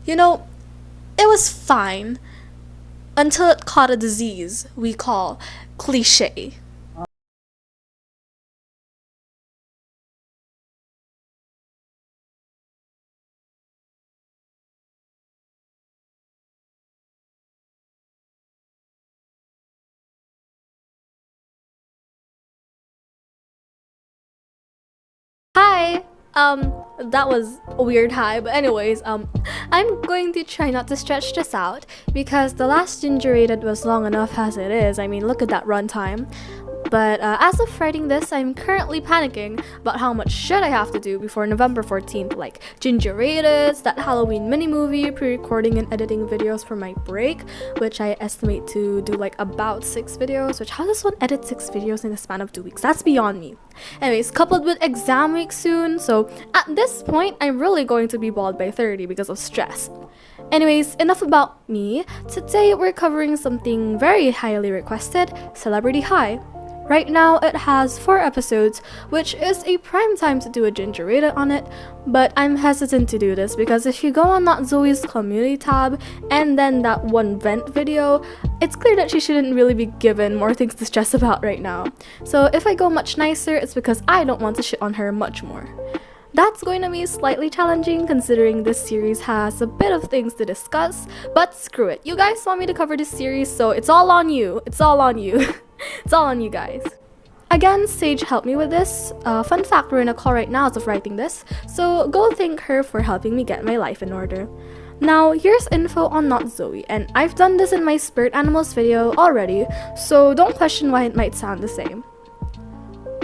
You know, it was fine until it caught a disease we call cliché. Hi! That was a weird hi, but anyways, I'm going to try not to stretch this out because the last ginger rated was long enough as it is. I mean, look at that runtime. But as of writing this, I'm currently panicking about how much shit I have to do before November 14th, like ginger rated, that Halloween mini movie, pre-recording and editing videos for my break, which I estimate to do like about 6 videos, which how does one edit 6 videos in the span of 2 weeks? That's beyond me. Anyways, coupled with exam week soon, so at this point, I'm really going to be bald by 30 because of stress. Anyways, enough about me. Today, we're covering something very highly requested, Celebrity High. Right now, it has 4 episodes, which is a prime time to do a ginger rated on it, but I'm hesitant to do this because if you go on NotZoey's community tab and then that one vent video, it's clear that she shouldn't really be given more things to stress about right now. So if I go much nicer, it's because I don't want to shit on her much more. That's going to be slightly challenging considering this series has a bit of things to discuss, but screw it. You guys want me to cover this series, so it's all on you. It's all on you. It's all on you guys. Again, Sage helped me with this. Fun fact, we're in a call right now as of writing this, so go thank her for helping me get my life in order. Now, here's info on NotZoey, and I've done this in my spirit animals video already, so don't question why it might sound the same.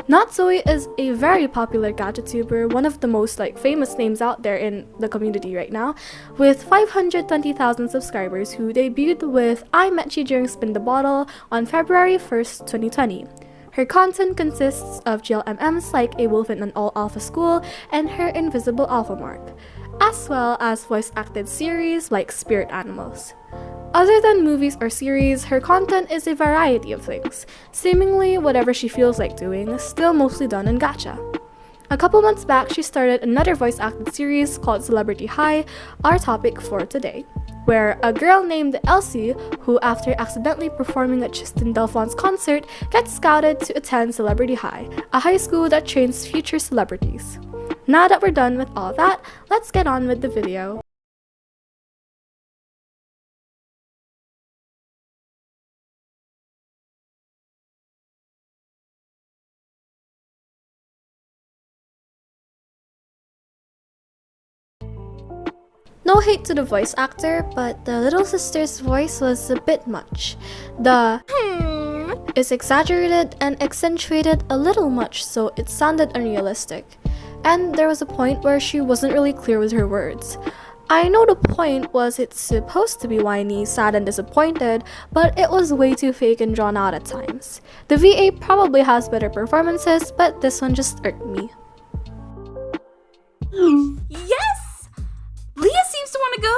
NotZoey is a very popular gadget tuber, one of the most famous names out there in the community right now, with 520,000 subscribers who debuted with I Met You During Spin the Bottle on February 1st, 2020. Her content consists of GLMMs like A Wolf in an All-Alpha School and her Invisible Alpha Mark, as well as voice-acted series like Spirit Animals. Other than movies or series, her content is a variety of things, seemingly whatever she feels like doing, still mostly done in gacha. A couple months back, she started another voice-acted series called Celebrity High, our topic for today, where a girl named Elsie, who after accidentally performing at Tristan concert, gets scouted to attend Celebrity High, a high school that trains future celebrities. Now that we're done with all that, let's get on with the video. No hate to the voice actor, but the little sister's voice was a bit much. The is exaggerated and accentuated a little much, so it sounded unrealistic. And there was a point where she wasn't really clear with her words. I know the point was it's supposed to be whiny, sad, and disappointed, but it was way too fake and drawn out at times. The VA probably has better performances, but this one just irked me. Yes! Leah seems to want to go.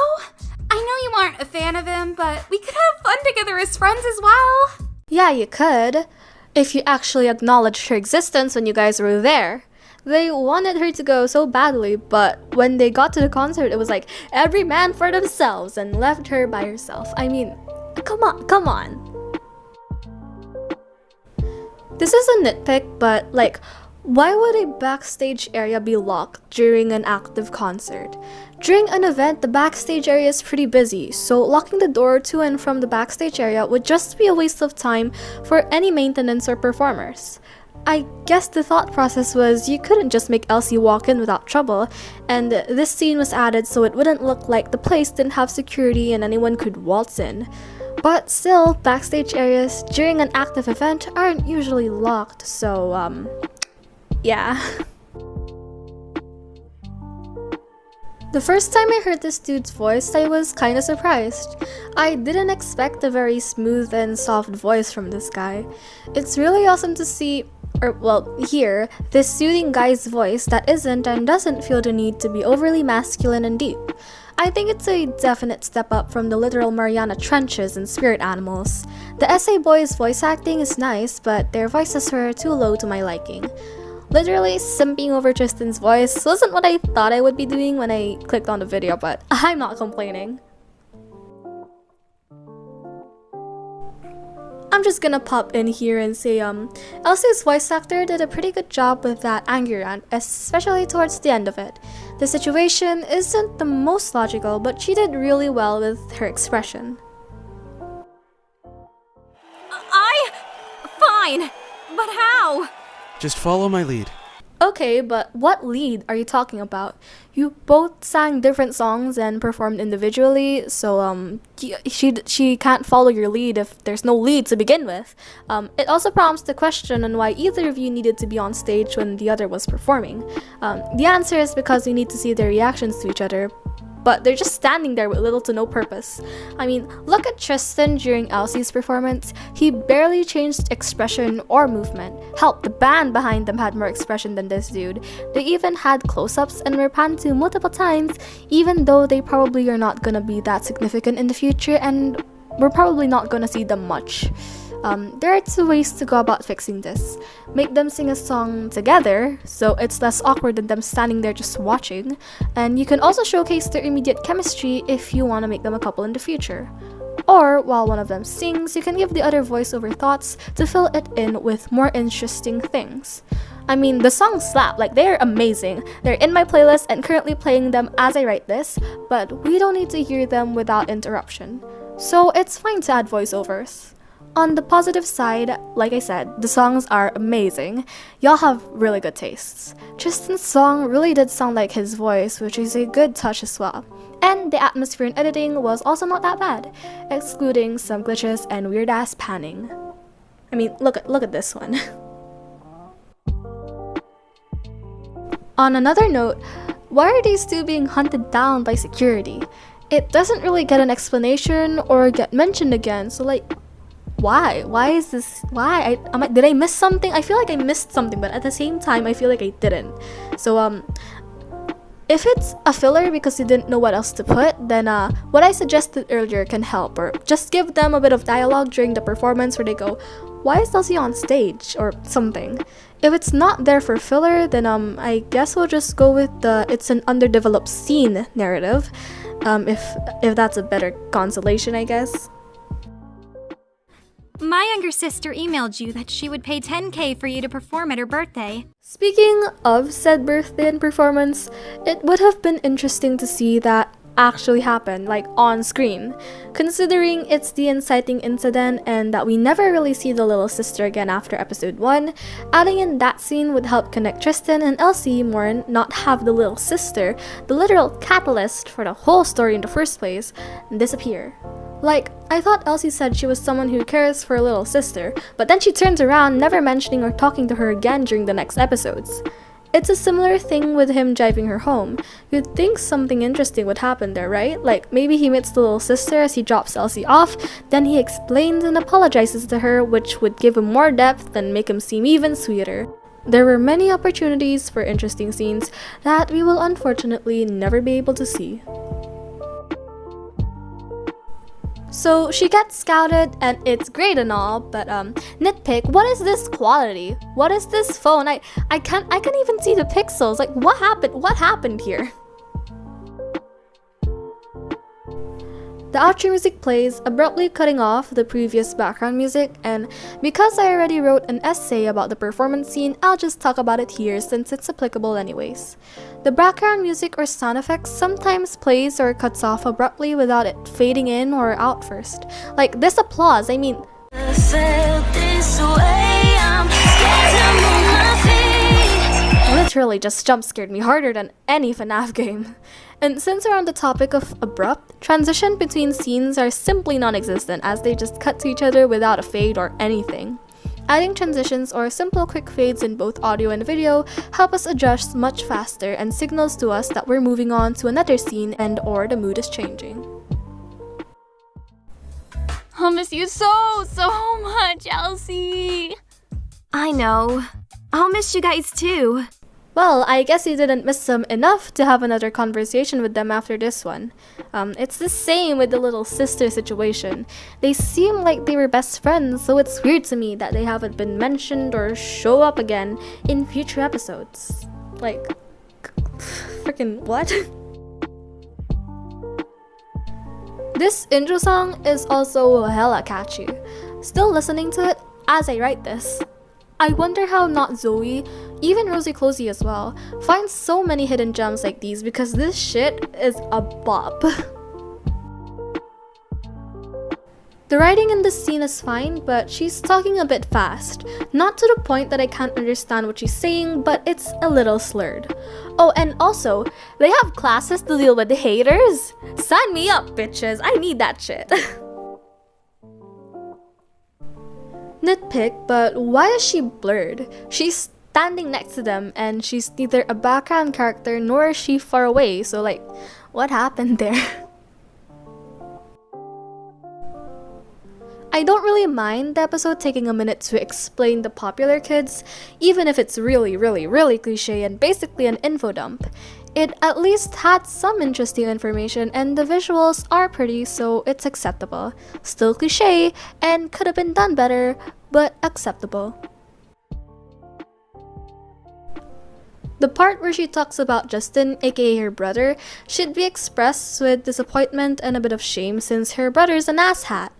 I know you aren't a fan of him, but we could have fun together as friends as well. Yeah, you could. If you actually acknowledged her existence when you guys were there. They wanted her to go so badly, but when they got to the concert, it was like every man for themselves and left her by herself. I mean, come on. This is a nitpick, but why would a backstage area be locked during an active concert? During an event, the backstage area is pretty busy, so locking the door to and from the backstage area would just be a waste of time for any maintenance or performers. I guess the thought process was you couldn't just make Elsie walk in without trouble, and this scene was added so it wouldn't look like the place didn't have security and anyone could waltz in. But still, backstage areas during an active event aren't usually locked, so yeah. The first time I heard this dude's voice, I was kinda surprised. I didn't expect a very smooth and soft voice from this guy. It's really awesome to see, hear this soothing guy's voice that isn't and doesn't feel the need to be overly masculine and deep. I think it's a definite step up from the literal Mariana Trenches in Spirit Animals. The SA boys' voice acting is nice, but their voices were too low to my liking. Literally simping over Tristan's voice wasn't what I thought I would be doing when I clicked on the video, but I'm not complaining. I'm just gonna pop in here and say Elsie's voice actor did a pretty good job with that anger rant, especially towards the end of it. The situation isn't the most logical, but she did really well with her expression. Fine, but how? Just follow my lead. Okay, but what lead are you talking about? You both sang different songs and performed individually, so she can't follow your lead if there's no lead to begin with. It also prompts the question on why either of you needed to be on stage when the other was performing. The answer is because we need to see their reactions to each other, but they're just standing there with little to no purpose. I mean, look at Tristan during Elsie's performance. He barely changed expression or movement. Hell, the band behind them had more expression than this dude. They even had close-ups and were panned to multiple times, even though they probably are not gonna be that significant in the future and we're probably not gonna see them much. There are two ways to go about fixing this. Make them sing a song together, so it's less awkward than them standing there just watching, and you can also showcase their immediate chemistry if you want to make them a couple in the future. Or, while one of them sings, you can give the other voiceover thoughts to fill it in with more interesting things. I mean, the songs slap, like they're amazing. They're in my playlist and currently playing them as I write this, but we don't need to hear them without interruption. So it's fine to add voiceovers. On the positive side, like I said, the songs are amazing. Y'all have really good tastes. Tristan's song really did sound like his voice, which is a good touch as well. And the atmosphere and editing was also not that bad, excluding some glitches and weird-ass panning. I mean, look at this one. On another note, why are these two being hunted down by security? It doesn't really get an explanation or get mentioned again, so like, why? Why is this? Why? Did I miss something? I feel like I missed something, but at the same time, I feel like I didn't. So, if it's a filler because you didn't know what else to put, then what I suggested earlier can help, or just give them a bit of dialogue during the performance where they go, "Why is Elsie on stage?" or something. If it's not there for filler, then I guess we'll just go with the "it's an underdeveloped scene" narrative. If that's a better consolation, I guess. My younger sister emailed you that she would pay $10,000 for you to perform at her birthday. Speaking of said birthday and performance, it would have been interesting to see that actually happen, like on screen. Considering it's the inciting incident and that we never really see the little sister again after episode 1, adding in that scene would help connect Tristan and Elsie more and not have the little sister, the literal catalyst for the whole story in the first place, disappear. Like, I thought Elsie said she was someone who cares for a little sister, but then she turns around, never mentioning or talking to her again during the next episodes. It's a similar thing with him driving her home. You'd think something interesting would happen there, right? Like, maybe he meets the little sister as he drops Elsie off, then he explains and apologizes to her, which would give him more depth and make him seem even sweeter. There were many opportunities for interesting scenes that we will unfortunately never be able to see. So she gets scouted and it's great and all, but nitpick, what is this quality? What is this phone? I can't even see the pixels. Like, what happened here? The outro music plays, abruptly cutting off the previous background music, and because I already wrote an essay about the performance scene, I'll just talk about it here since it's applicable anyways. The background music or sound effects sometimes plays or cuts off abruptly without it fading in or out first. Like this applause, I mean... literally just jump scared me harder than any FNAF game. And since we're on the topic of abrupt, transition between scenes are simply non-existent as they just cut to each other without a fade or anything. Adding transitions or simple quick fades in both audio and video help us adjust much faster and signals to us that we're moving on to another scene and or the mood is changing. I'll miss you so much, Elsie. I know. I'll miss you guys too. Well, I guess you didn't miss them enough to have another conversation with them after this one. It's the same with the little sister situation. They seem like they were best friends, so it's weird to me that they haven't been mentioned or show up again in future episodes. Like, freaking what? This intro song is also hella catchy. Still listening to it as I write this. I wonder how NotZoey, even Rosie Closey as well, finds so many hidden gems like these because this shit is a bop. The writing in this scene is fine, but she's talking a bit fast. Not to the point that I can't understand what she's saying, but it's a little slurred. Oh, and also, they have classes to deal with the haters? Sign me up, bitches. I need that shit. Nitpick, but why is she blurred? She's standing next to them and she's neither a background character nor is she far away, so like, what happened there? I don't really mind the episode taking a minute to explain the popular kids, even if it's really cliche and basically an info dump. It at least had some interesting information and the visuals are pretty, so it's acceptable. Still cliche and could have been done better, but acceptable. The part where she talks about Justin, aka her brother, should be expressed with disappointment and a bit of shame since her brother's an asshat.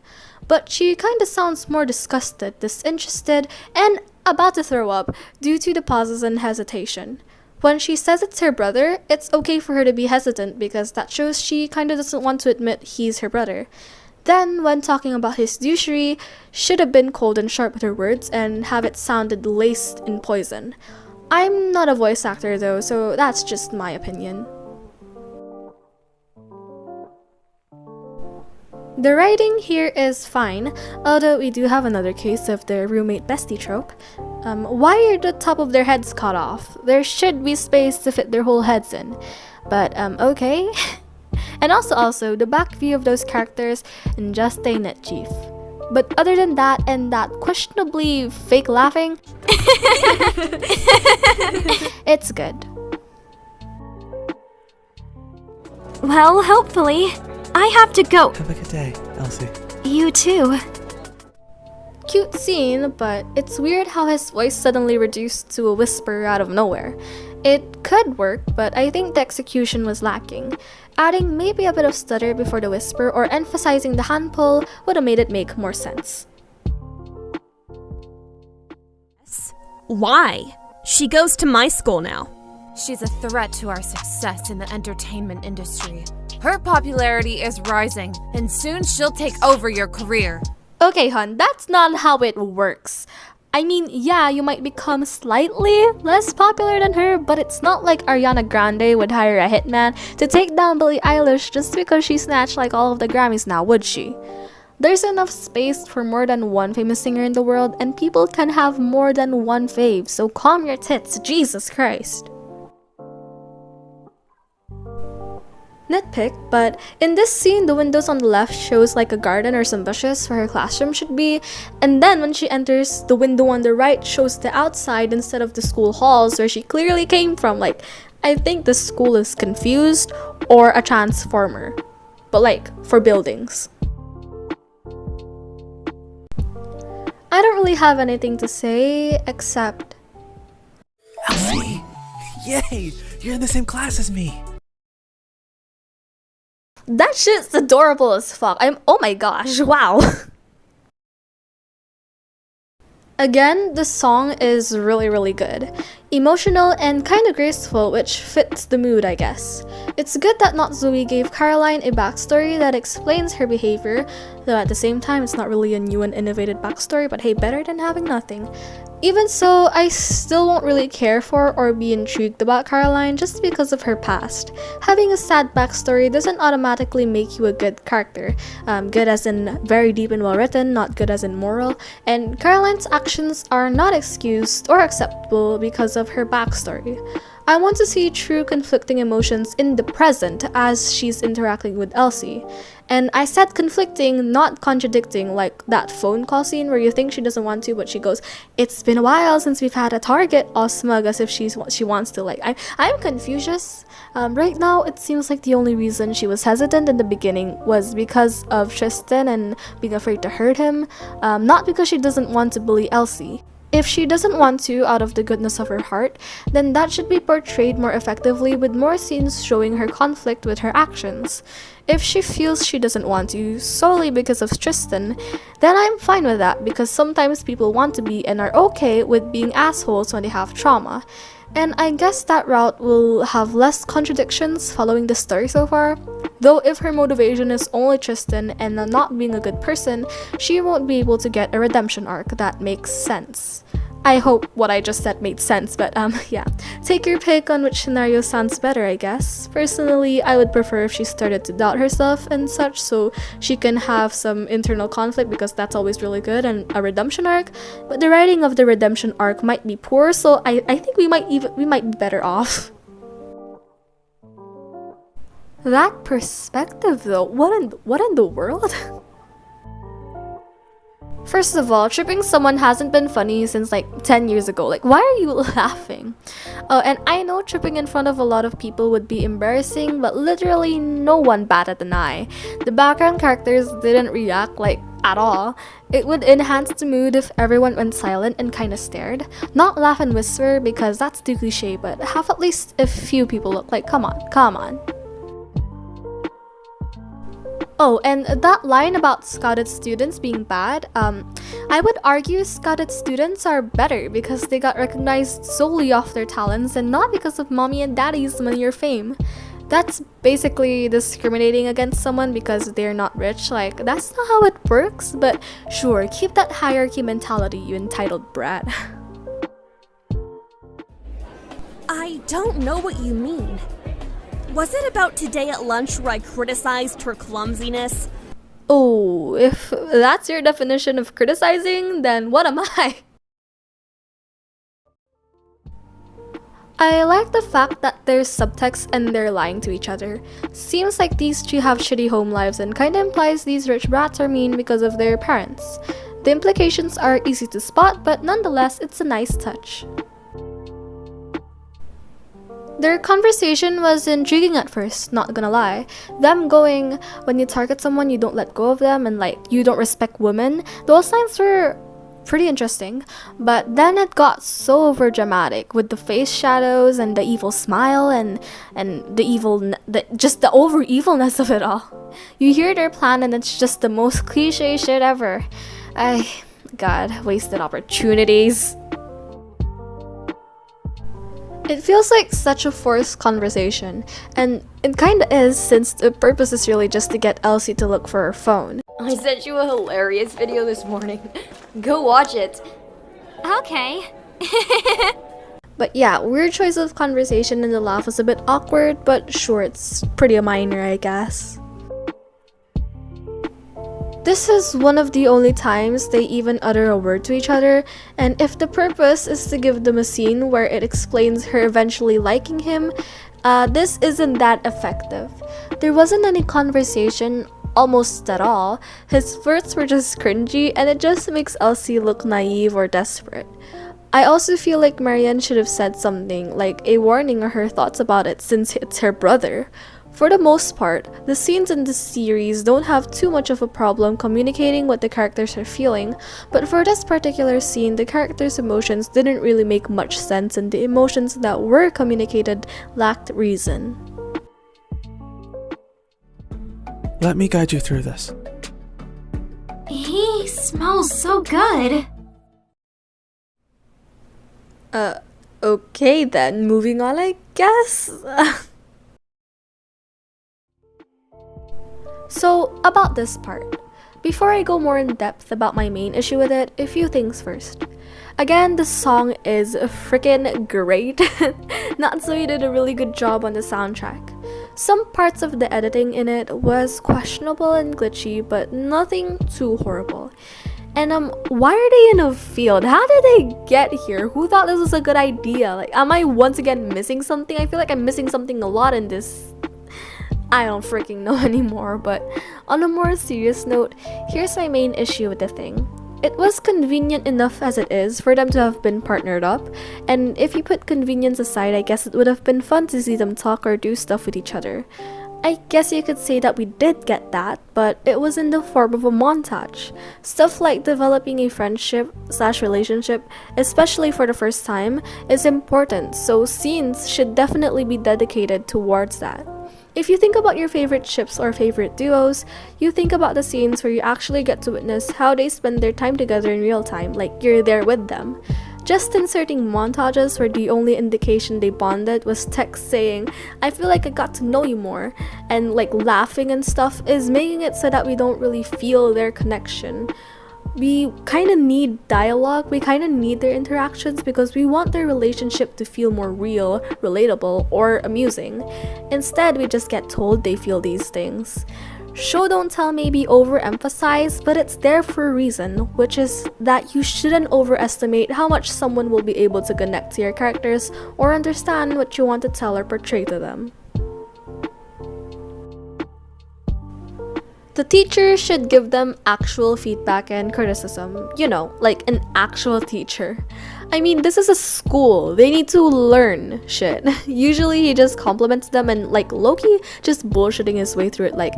But she kinda sounds more disgusted, disinterested, and about to throw up due to the pauses and hesitation. When she says it's her brother, it's okay for her to be hesitant because that shows she kinda doesn't want to admit he's her brother. Then, when talking about his douchery, should have been cold and sharp with her words and have it sounded laced in poison. I'm not a voice actor though, so that's just my opinion. The writing here is fine, although we do have another case of the roommate bestie trope. Why are the top of their heads cut off? There should be space to fit their whole heads in. But, okay. And also, the back view of those characters, just ain't it, chief. But other than that, and that questionably fake laughing, it's good. Well, hopefully. I have to go. Have a good day, Elsie. You too. Cute scene, but it's weird how his voice suddenly reduced to a whisper out of nowhere. It could work, but I think the execution was lacking. Adding maybe a bit of stutter before the whisper or emphasizing the hand pull would have made it make more sense. Why? She goes to my school now. She's a threat to our success in the entertainment industry. Her popularity is rising, and soon she'll take over your career. Okay, hon, that's not how it works. I mean, yeah, you might become slightly less popular than her, but it's not like Ariana Grande would hire a hitman to take down Billie Eilish just because she snatched like all of the Grammys now, would she? There's enough space for more than one famous singer in the world, and people can have more than one fave, so calm your tits, Jesus Christ. Nitpick, but in this scene, the windows on the left shows like a garden or some bushes where her classroom should be, and then when she enters, the window on the right shows the outside instead of the school halls where she clearly came from. Like, I think the school is confused or a transformer, but like, for buildings. I don't really have anything to say except... Elsie! Yay! You're in the same class as me! That shit's adorable as fuck. Oh my gosh, wow. Again, the song is really good. Emotional and kind of graceful, which fits the mood, I guess. It's good that NotZoey gave Caroline a backstory that explains her behavior, though at the same time it's not really a new and innovative backstory, but hey, better than having nothing. Even so, I still won't really care for or be intrigued about Caroline just because of her past. Having a sad backstory doesn't automatically make you a good character. Good as in very deep and well written, not good as in moral. And Caroline's actions are not excused or acceptable because of her backstory. I want to see true conflicting emotions in the present as she's interacting with Elsie. And I said conflicting, not contradicting, like that phone call scene where you think she doesn't want to, but she goes, "It's been a while since we've had a target," all smug as if she wants to. Like, I'm Confucius. Right now, it seems like the only reason she was hesitant in the beginning was because of Tristan and being afraid to hurt him, not because she doesn't want to bully Elsie. If she doesn't want to out of the goodness of her heart, then that should be portrayed more effectively with more scenes showing her conflict with her actions. If she feels she doesn't want to solely because of Tristan, then I'm fine with that because sometimes people want to be and are okay with being assholes when they have trauma. And I guess that route will have less contradictions following the story so far. Though if her motivation is only Tristan and not being a good person, she won't be able to get a redemption arc that makes sense. I hope what I just said made sense, but yeah. Take your pick on which scenario sounds better, I guess. Personally, I would prefer if she started to doubt herself and such so she can have some internal conflict because that's always really good and a redemption arc. But the writing of the redemption arc might be poor, so I think we might be better off. That perspective though, what in the world? First of all, tripping someone hasn't been funny since like 10 years ago. Like, why are you laughing? Oh, and I know tripping in front of a lot of people would be embarrassing, but literally no one batted an eye. The background characters didn't react like at all. It would enhance the mood if everyone went silent and kinda stared. Not laugh and whisper because that's too cliche, but have at least a few people look like, come on. Oh, and that line about scouted students being bad, I would argue scouted students are better because they got recognized solely off their talents and not because of mommy and daddy's money or fame. That's basically discriminating against someone because they're not rich. Like, that's not how it works, but sure, keep that hierarchy mentality, you entitled brat. I don't know what you mean. Was it about today at lunch where I criticized her clumsiness? Oh, if that's your definition of criticizing, then what am I? I like the fact that there's subtext and they're lying to each other. Seems like these two have shitty home lives and kinda implies these rich brats are mean because of their parents. The implications are easy to spot, but nonetheless, it's a nice touch. Their conversation was intriguing at first, not gonna lie. Them going, when you target someone, you don't let go of them, and like, you don't respect women, those lines were pretty interesting. But then it got so over dramatic with the face shadows and the evil smile and just the over evilness of it all. You hear their plan and it's just the most cliche shit ever. God, wasted opportunities. It feels like such a forced conversation, and it kinda is since the purpose is really just to get Elsie to look for her phone. I sent you a hilarious video this morning. Go watch it. Okay. But yeah, weird choice of conversation and the laugh was a bit awkward, but sure, it's pretty minor, I guess. This is one of the only times they even utter a word to each other, and if the purpose is to give them a scene where it explains her eventually liking him, this isn't that effective. There wasn't any conversation almost at all. His flirts were just cringy, and it just makes Elsie look naive or desperate. I also feel like Marianne should have said something, like a warning or her thoughts about it since it's her brother. For the most part, the scenes in this series don't have too much of a problem communicating what the characters are feeling, but for this particular scene, the characters' emotions didn't really make much sense and the emotions that were communicated lacked reason. Let me guide you through this. He smells so good. Okay then, moving on I guess? So, about this part. Before I go more in depth about my main issue with it, a few things first. Again, the song is freaking great. NotZoey did a really good job on the soundtrack. Some parts of the editing in it was questionable and glitchy, but nothing too horrible. And why are they in a field? How did they get here? Who thought this was a good idea? Like, am I once again missing something? I feel like I'm missing something a lot in this. I don't freaking know anymore. But on a more serious note, here's my main issue with the thing. It was convenient enough as it is for them to have been partnered up, and if you put convenience aside, I guess it would have been fun to see them talk or do stuff with each other. I guess you could say that we did get that, but it was in the form of a montage. Stuff like developing a friendship/relationship, especially for the first time, is important, so scenes should definitely be dedicated towards that. If you think about your favorite ships or favorite duos, you think about the scenes where you actually get to witness how they spend their time together in real time, like you're there with them. Just inserting montages where the only indication they bonded was text saying, "I feel like I got to know you more," and like laughing and stuff is making it so that we don't really feel their connection. We kind of need dialogue, we kind of need their interactions because we want their relationship to feel more real, relatable, or amusing. Instead, we just get told they feel these things. Show don't tell may be overemphasized, but it's there for a reason, which is that you shouldn't overestimate how much someone will be able to connect to your characters or understand what you want to tell or portray to them. The teacher should give them actual feedback and criticism, you know, like an actual teacher. I mean, this is a school, they need to learn shit. Usually he just compliments them and like Loki just bullshitting his way through it like,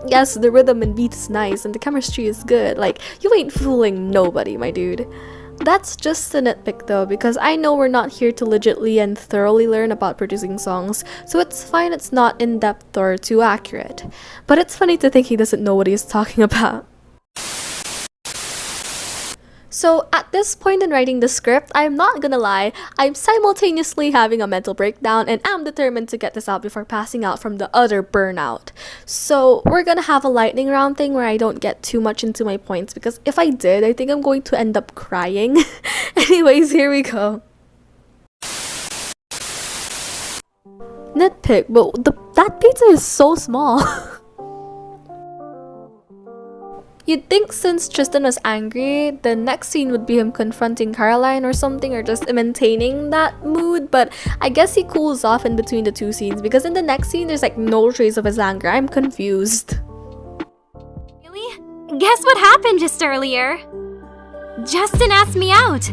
yes, the rhythm and beat is nice and the chemistry is good. Like, you ain't fooling nobody, my dude. That's just a nitpick though, because I know we're not here to legitly and thoroughly learn about producing songs, so it's fine it's not in-depth or too accurate. But it's funny to think he doesn't know what he's talking about. So at this point in writing the script, I'm not gonna lie, I'm simultaneously having a mental breakdown and am determined to get this out before passing out from the utter burnout. So we're gonna have a lightning round thing where I don't get too much into my points, because if I did, I think I'm going to end up crying. Anyways, here we go. Nitpick, but that pizza is so small. You'd think since Tristan was angry, the next scene would be him confronting Caroline or something, or just maintaining that mood, but I guess he cools off in between the two scenes because in the next scene there's like no trace of his anger. I'm confused. Really? Guess what happened just earlier? Justin asked me out.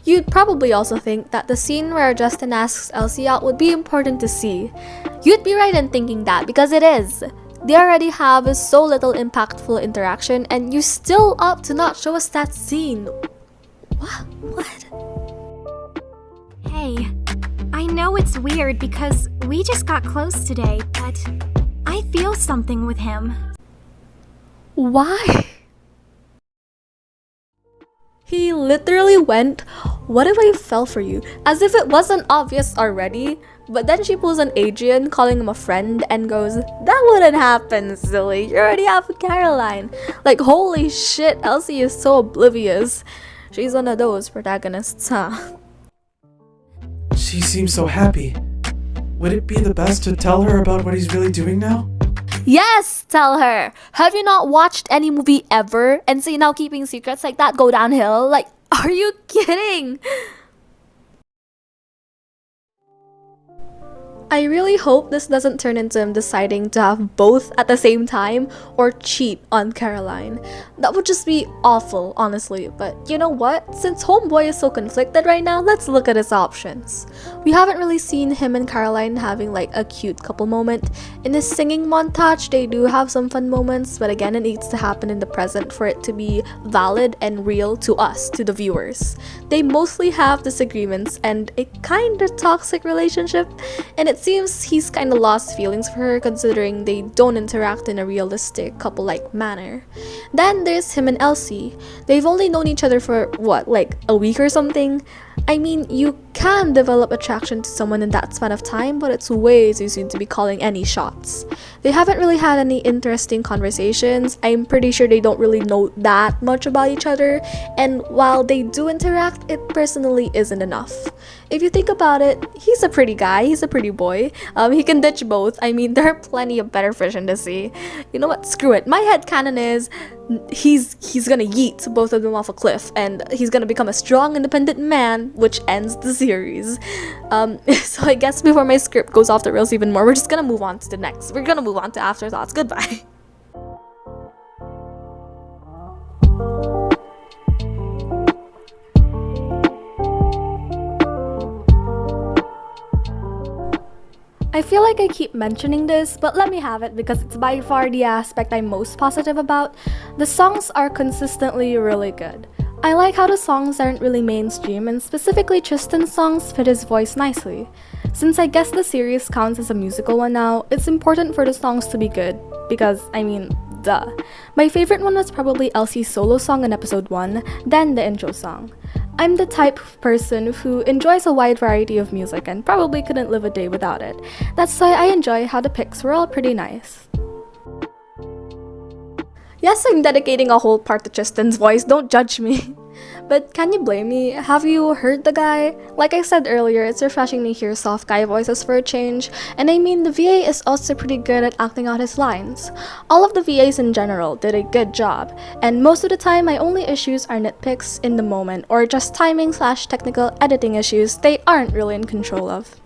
You'd probably also think that the scene where Justin asks Elsie out would be important to see. You'd be right in thinking that, because it is. They already have so little impactful interaction and you still opt to not show us that scene. What? Hey, I know it's weird because we just got close today, but I feel something with him. Why? He literally went, "What if I fell for you?" As if it wasn't obvious already. But then she pulls on Adrian, calling him a friend, and goes, "That wouldn't happen, silly. You already have Caroline." Like, holy shit, Elsie is so oblivious. She's one of those protagonists, huh? She seems so happy. Would it be the best to tell her about what he's really doing now? Yes, tell her. Have you not watched any movie ever and see now keeping secrets like that go downhill? Like, are you kidding? I really hope this doesn't turn into him deciding to have both at the same time or cheat on Caroline. That would just be awful, honestly. But you know what? Since Homeboy is so conflicted right now, let's look at his options. We haven't really seen him and Caroline having like a cute couple moment. In his singing montage, they do have some fun moments, but again, it needs to happen in the present for it to be valid and real to us, to the viewers. They mostly have disagreements and a kinda toxic relationship, and it seems he's kinda lost feelings for her considering they don't interact in a realistic couple-like manner. Then there's him and Elsie. They've only known each other for what, like a week or something? I mean, you can develop attraction to someone in that span of time, but it's way too soon to be calling any shots. They haven't really had any interesting conversations. I'm pretty sure they don't really know that much about each other, and while they do interact, it personally isn't enough. If you think about it, he's a pretty guy, he's a pretty boy. He can ditch both. I mean, there are plenty of better fish in the sea. You know what? Screw it. My headcanon is he's gonna yeet both of them off a cliff, and he's gonna become a strong, independent man, which ends the series. So I guess before my script goes off the rails even more, we're gonna move on to afterthoughts. Goodbye. I feel like I keep mentioning this, but let me have it because it's by far the aspect I'm most positive about. The songs are consistently really good. I like how the songs aren't really mainstream, and specifically Tristan's songs fit his voice nicely. Since I guess the series counts as a musical one now, it's important for the songs to be good, because, I mean, duh. My favorite one was probably Elsie's solo song in episode 1, then the intro song. I'm the type of person who enjoys a wide variety of music and probably couldn't live a day without it. That's why I enjoy how the picks were all pretty nice. Yes, I'm dedicating a whole part to Tristan's voice, don't judge me. But can you blame me? Have you heard the guy? Like I said earlier, it's refreshing to hear soft guy voices for a change, and I mean the VA is also pretty good at acting out his lines. All of the VAs in general did a good job, and most of the time my only issues are nitpicks in the moment or just timing/technical editing issues they aren't really in control of.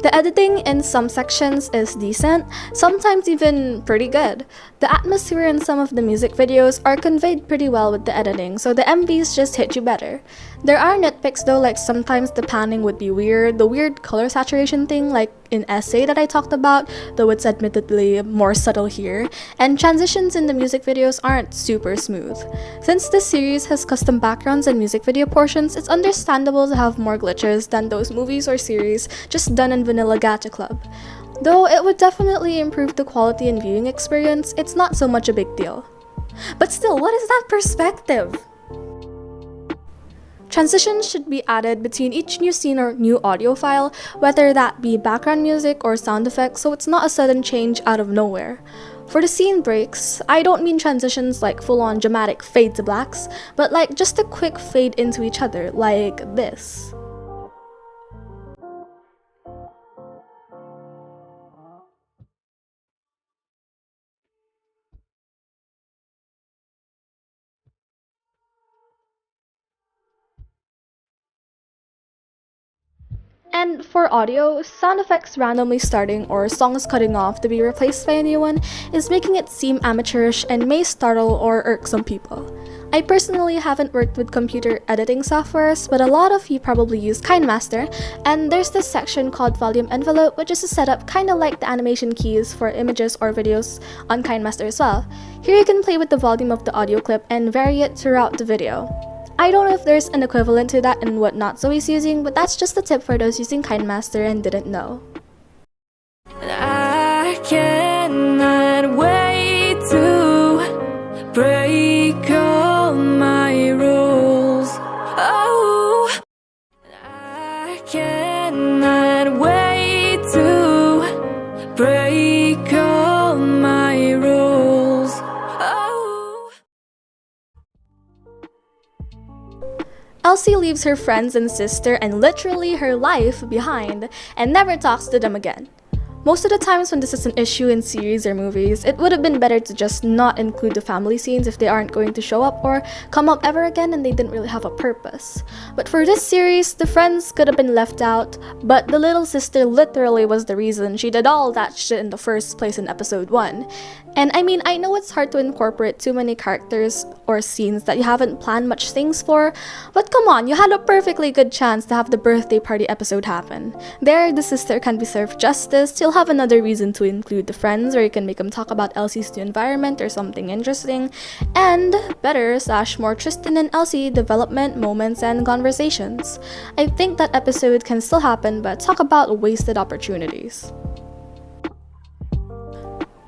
The editing in some sections is decent, sometimes even pretty good. The atmosphere in some of the music videos are conveyed pretty well with the editing, so the MVs just hit you better. There are nitpicks though, like sometimes the panning would be weird, the weird color saturation thing like in Essay that I talked about, though it's admittedly more subtle here, and transitions in the music videos aren't super smooth. Since this series has custom backgrounds and music video portions, it's understandable to have more glitches than those movies or series just done in vanilla Gacha Club. Though it would definitely improve the quality and viewing experience, it's not so much a big deal. But still, what is that perspective? Transitions should be added between each new scene or new audio file, whether that be background music or sound effects, so it's not a sudden change out of nowhere. For the scene breaks, I don't mean transitions like full-on dramatic fade to blacks, but like just a quick fade into each other, like this. And for audio, sound effects randomly starting or songs cutting off to be replaced by a new one is making it seem amateurish and may startle or irk some people. I personally haven't worked with computer editing softwares, but a lot of you probably use KineMaster, and there's this section called Volume Envelope, which is a setup kinda like the animation keys for images or videos on KineMaster as well. Here you can play with the volume of the audio clip and vary it throughout the video. I don't know if there's an equivalent to that in what NotZoey is using, but that's just a tip for those using KineMaster and didn't know. I cannot wait to break all my rules. Oh, I cannot wait to break all my rules. Oh. Elsie leaves her friends and sister and literally her life behind and never talks to them again. Most of the times when this is an issue in series or movies, it would have been better to just not include the family scenes if they aren't going to show up or come up ever again and they didn't really have a purpose. But for this series, the friends could have been left out, but the little sister literally was the reason she did all that shit in the first place in episode 1. And I mean, I know it's hard to incorporate too many characters or scenes that you haven't planned much things for, but come on, you had a perfectly good chance to have the birthday party episode happen. There, the sister can be served justice, you'll have another reason to include the friends, or you can make them talk about Elsie's new environment or something interesting, and better/more Tristan and Elsie development, moments, and conversations. I think that episode can still happen, but talk about wasted opportunities.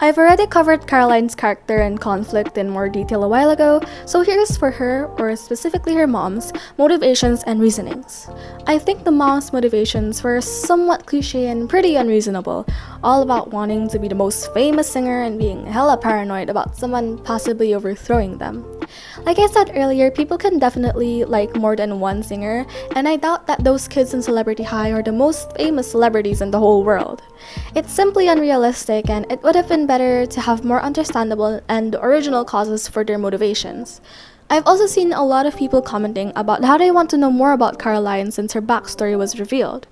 I've already covered Caroline's character and conflict in more detail a while ago, so here's for her, or specifically her mom's, motivations and reasonings. I think the mom's motivations were somewhat cliché and pretty unreasonable, all about wanting to be the most famous singer and being hella paranoid about someone possibly overthrowing them. Like I said earlier, people can definitely like more than one singer, and I doubt that those kids in Celebrity High are the most famous celebrities in the whole world. It's simply unrealistic, and it would have been better to have more understandable and original causes for their motivations. I've also seen a lot of people commenting about how they want to know more about Caroline since her backstory was revealed.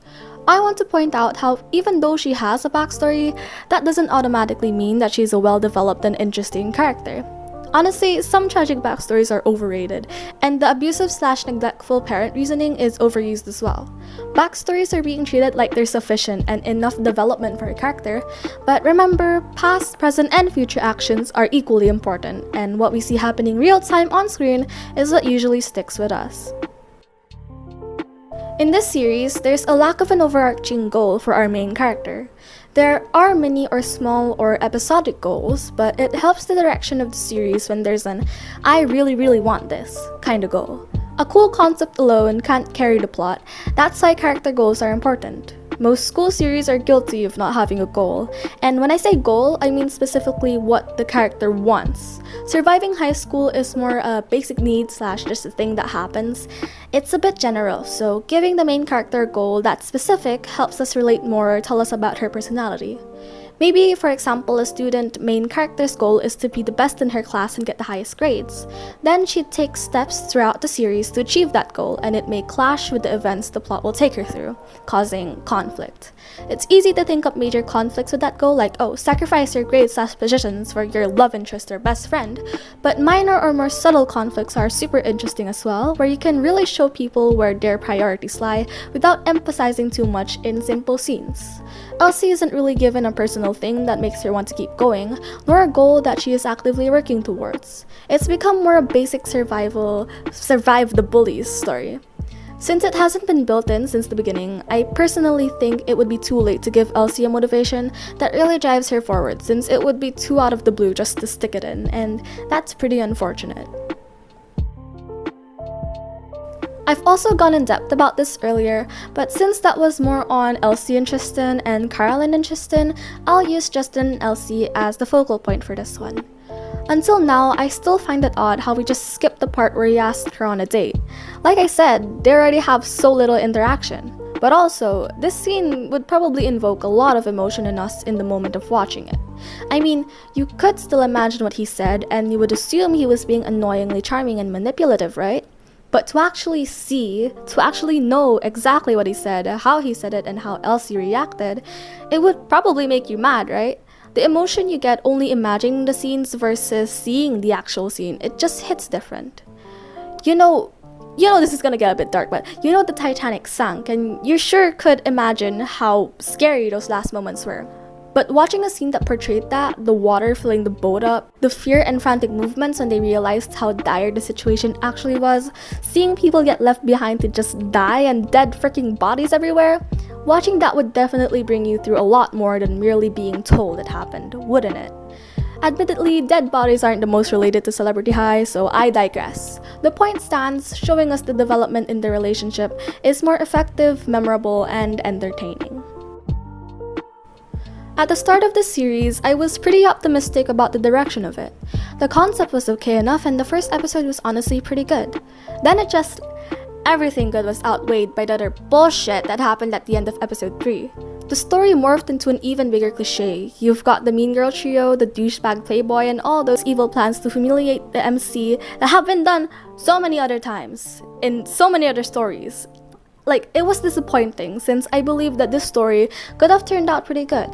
I want to point out how even though she has a backstory, that doesn't automatically mean that she's a well-developed and interesting character. Honestly, some tragic backstories are overrated, and the abusive/neglectful parent reasoning is overused as well. Backstories are being treated like they're sufficient and enough development for a character, but remember, past, present, and future actions are equally important, and what we see happening real-time on screen is what usually sticks with us. In this series, there's a lack of an overarching goal for our main character. There are many or small or episodic goals, but it helps the direction of the series when there's an "I really want this" kind of goal. A cool concept alone can't carry the plot. That's why character goals are important. Most school series are guilty of not having a goal, and when I say goal, I mean specifically what the character wants. Surviving high school is more a basic need / just a thing that happens. It's a bit general, so giving the main character a goal that's specific helps us relate more or tell us about her personality. Maybe, for example, a student main character's goal is to be the best in her class and get the highest grades. Then she takes steps throughout the series to achieve that goal, and it may clash with the events the plot will take her through, causing conflict. It's easy to think up major conflicts with that goal, like, oh, sacrifice your grades / positions for your love interest or best friend, but minor or more subtle conflicts are super interesting as well, where you can really show people where their priorities lie without emphasizing too much in simple scenes. Elsie isn't really given a personal thing that makes her want to keep going, nor a goal that she is actively working towards. It's become more a basic survive the bullies story. Since it hasn't been built in since the beginning, I personally think it would be too late to give Elsie a motivation that really drives her forward, since it would be too out of the blue just to stick it in, and that's pretty unfortunate. I've also gone in depth about this earlier, but since that was more on Elsie and Tristan and Caroline and Tristan, I'll use Justin and Elsie as the focal point for this one. Until now, I still find it odd how we just skipped the part where he asked her on a date. Like I said, they already have so little interaction. But also, this scene would probably invoke a lot of emotion in us in the moment of watching it. I mean, you could still imagine what he said, and you would assume he was being annoyingly charming and manipulative, right? But to actually know exactly what he said, how he said it, and how Elsie reacted, it would probably make you mad, right? The emotion you get only imagining the scenes versus seeing the actual scene, it just hits different. You know this is gonna get a bit dark, but you know the Titanic sank, and you sure could imagine how scary those last moments were. But watching a scene that portrayed that, the water filling the boat up, the fear and frantic movements when they realized how dire the situation actually was, seeing people get left behind to just die and dead freaking bodies everywhere, watching that would definitely bring you through a lot more than merely being told it happened, wouldn't it? Admittedly, dead bodies aren't the most related to Celebrity High, so I digress. The point stands, showing us the development in the relationship is more effective, memorable, and entertaining. At the start of the series, I was pretty optimistic about the direction of it. The concept was okay enough, and the first episode was honestly pretty good. Then everything good was outweighed by the other bullshit that happened at the end of episode 3. The story morphed into an even bigger cliché. You've got the mean girl trio, the douchebag playboy, and all those evil plans to humiliate the MC that have been done so many other times, in so many other stories. Like, it was disappointing, since I believe that this story could have turned out pretty good.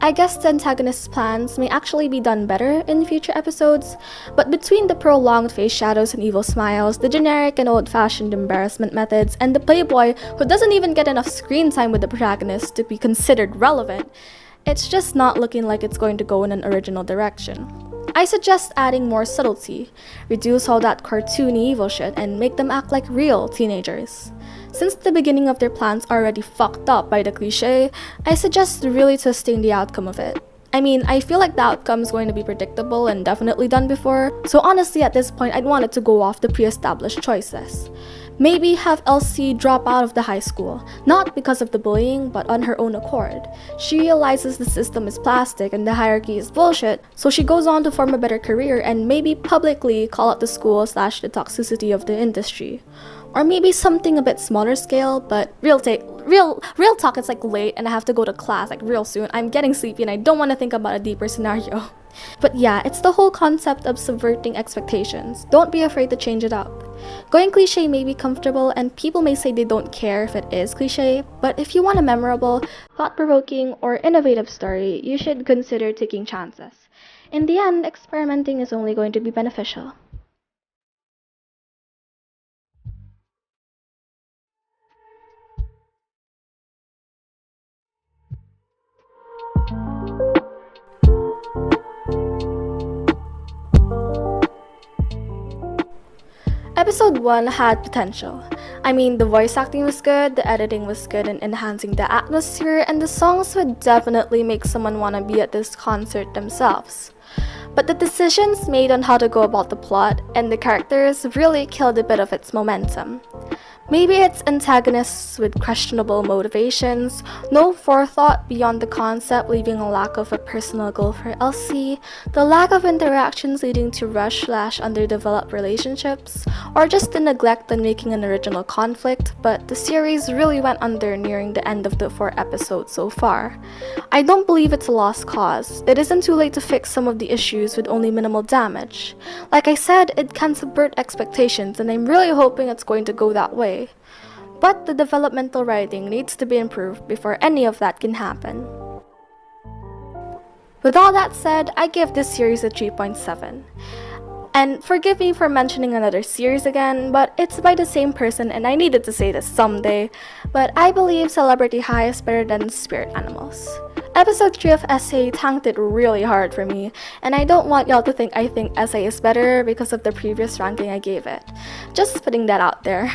I guess the antagonist's plans may actually be done better in future episodes, but between the prolonged face shadows and evil smiles, the generic and old-fashioned embarrassment methods, and the playboy who doesn't even get enough screen time with the protagonist to be considered relevant, it's just not looking like it's going to go in an original direction. I suggest adding more subtlety, reduce all that cartoony evil shit, and make them act like real teenagers. Since the beginning of their plans are already fucked up by the cliché, I suggest really twisting the outcome of it. I mean, I feel like the outcome is going to be predictable and definitely done before, so honestly at this point I'd want it to go off the pre-established choices. Maybe have Elsie drop out of the high school, not because of the bullying, but on her own accord. She realizes the system is plastic and the hierarchy is bullshit, so she goes on to form a better career and maybe publicly call out the school / the toxicity of the industry. Or maybe something a bit smaller scale, but real talk, it's like late and I have to go to class like real soon. I'm getting sleepy and I don't want to think about a deeper scenario. But yeah, it's the whole concept of subverting expectations. Don't be afraid to change it up. Going cliche may be comfortable and people may say they don't care if it is cliche, but if you want a memorable, thought-provoking, or innovative story, you should consider taking chances. In the end, experimenting is only going to be beneficial. Episode 1 had potential. I mean, the voice acting was good, the editing was good in enhancing the atmosphere, and the songs would definitely make someone want to be at this concert themselves. But the decisions made on how to go about the plot and the characters really killed a bit of its momentum. Maybe it's antagonists with questionable motivations, no forethought beyond the concept leaving a lack of a personal goal for Elsie, the lack of interactions leading to rush / underdeveloped relationships, or just the neglect on making an original conflict, but the series really went under nearing the end of the 4 episodes so far. I don't believe it's a lost cause. It isn't too late to fix some of the issues with only minimal damage. Like I said, it can subvert expectations and I'm really hoping it's going to go that way. But the developmental writing needs to be improved before any of that can happen. With all that said, I give this series a 3.7. And forgive me for mentioning another series again, but it's by the same person and I needed to say this someday, but I believe Celebrity High is better than Spirit Animals. Episode 3 of Essay tanked it really hard for me, and I don't want y'all to think I think Essay is better because of the previous ranking I gave it. Just putting that out there.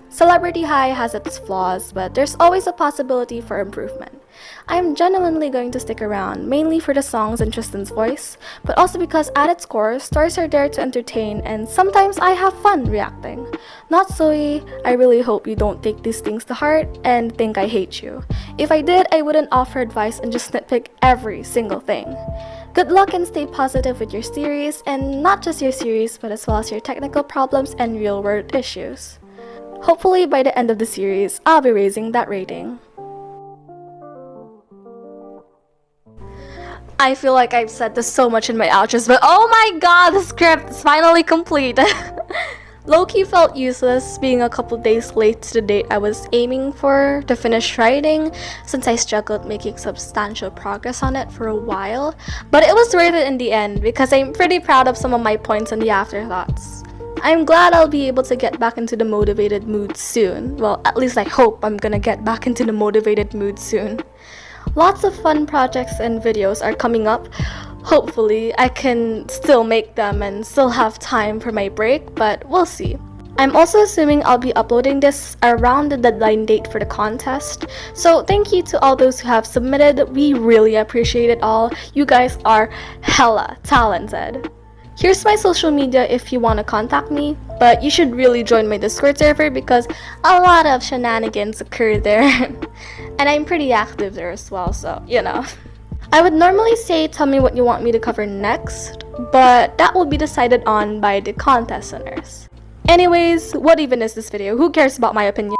Celebrity High has its flaws, but there's always a possibility for improvement. I am genuinely going to stick around, mainly for the songs and Tristan's voice, but also because at its core, stories are there to entertain and sometimes I have fun reacting. NotZoey, I really hope you don't take these things to heart and think I hate you. If I did, I wouldn't offer advice and just nitpick every single thing. Good luck and stay positive with your series, and not just your series, but as well as your technical problems and real-world issues. Hopefully by the end of the series, I'll be raising that rating. I feel like I've said this so much in my outros, but oh my god, the script is finally complete! Low-key felt useless being a couple days late to the date I was aiming for to finish writing, since I struggled making substantial progress on it for a while, but it was worth it in the end because I'm pretty proud of some of my points and the afterthoughts. I'm glad I'll be able to get back into the motivated mood soon. Well, at least I hope I'm gonna get back into the motivated mood soon. Lots of fun projects and videos are coming up. Hopefully, I can still make them and still have time for my break, but we'll see. I'm also assuming I'll be uploading this around the deadline date for the contest. So thank you to all those who have submitted. We really appreciate it all. You guys are hella talented. Here's my social media if you want to contact me, but you should really join my Discord server because a lot of shenanigans occur there. And I'm pretty active there as well, so, you know. I would normally say tell me what you want me to cover next, but that will be decided on by the contest winners. Anyways, what even is this video? Who cares about my opinion?